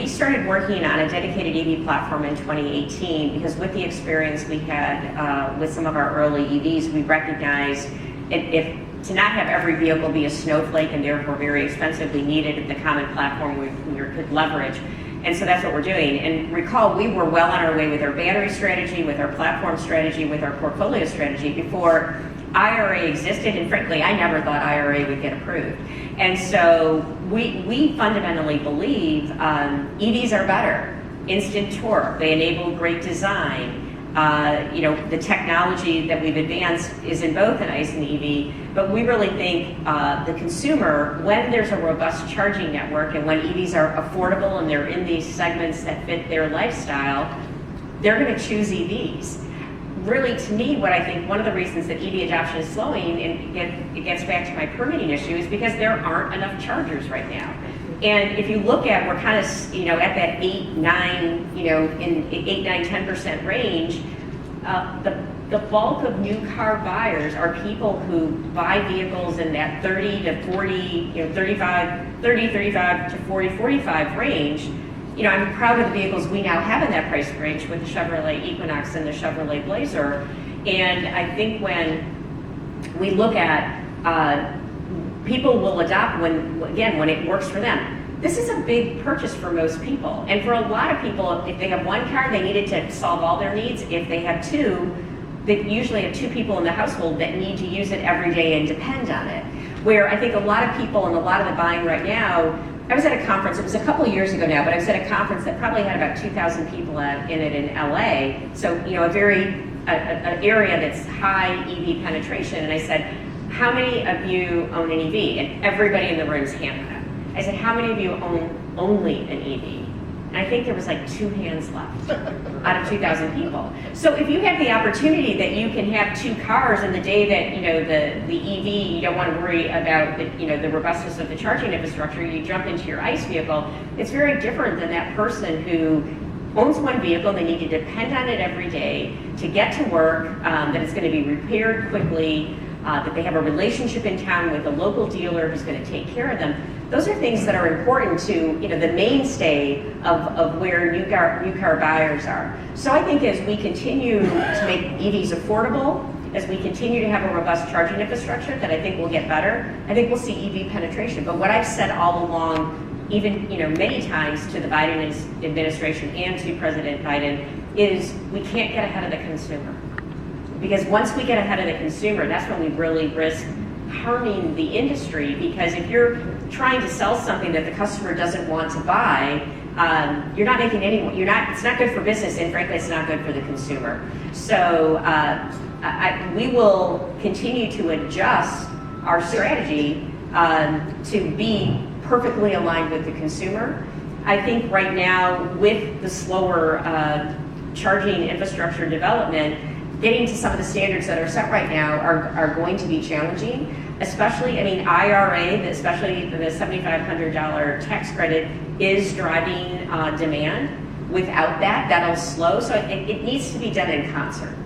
We started working on a dedicated EV platform in 2018 because with the experience we had with some of our early EVs, we recognized if to not have every vehicle be a snowflake and therefore very expensive, we needed the common platform we could leverage. And so that's what we're doing. And recall, we were well on our way with our battery strategy, with our platform strategy, with our portfolio strategy before IRA existed, and frankly, I never thought IRA would get approved. And so we fundamentally believe EVs are better. Instant torque, they enable great design. The technology that we've advanced is in both an ICE and EV, but we really think the consumer, when there's a robust charging network and when EVs are affordable and they're in these segments that fit their lifestyle, they're going to choose EVs. Really, to me, what I think one of the reasons that EV adoption is slowing, and it gets back to my permitting issue, is because there aren't enough chargers right now. And if you look at, we're kind of, at that 8, 9, in 8, 9, 10% range, the bulk of new car buyers are people who buy vehicles in that 30 to 40, 35 to 40, 45 range. I'm proud of the vehicles we now have in that price range with the Chevrolet Equinox and the Chevrolet Blazer. And I think when we look at people will adopt when it works for them. This is a big purchase for most people. And for a lot of people, if they have one car, they need it to solve all their needs. If they have two, they usually have two people in the household that need to use it every day and depend on it. Where I think a lot of people and a lot of the buying right now, I was at a conference, it was a couple of years ago now, but I was at a conference that probably had about 2,000 people in it in LA. So, an area that's high EV penetration. And I said, how many of you own an EV? And everybody in the room's hand went up. I said, how many of you own only an EV? And I think there was like 2 hands left out of 2,000 people. So if you have the opportunity that you can have 2 cars in the day that, the EV, you don't want to worry about the robustness of the charging infrastructure, you jump into your ICE vehicle, it's very different than that person who owns one vehicle, they need to depend on it every day to get to work, that it's going to be repaired quickly, that they have a relationship in town with a local dealer who's going to take care of them. Those are things that are important to the mainstay of where new car buyers are. So I think as we continue to make EVs affordable, as we continue to have a robust charging infrastructure that I think will get better, I think we'll see EV penetration. But what I've said all along, even many times to the Biden administration and to President Biden, is we can't get ahead of the consumer. Because once we get ahead of the consumer, that's when we really risk harming the industry, because if you're trying to sell something that the customer doesn't want to buy, you're not making it's not good for business, and frankly, it's not good for the consumer. So we will continue to adjust our strategy to be perfectly aligned with the consumer. I think right now, with the slower charging infrastructure development, getting to some of the standards that are set right now are going to be challenging, especially, IRA, especially the $7,500 tax credit is driving demand. Without that, that'll slow. So it needs to be done in concert.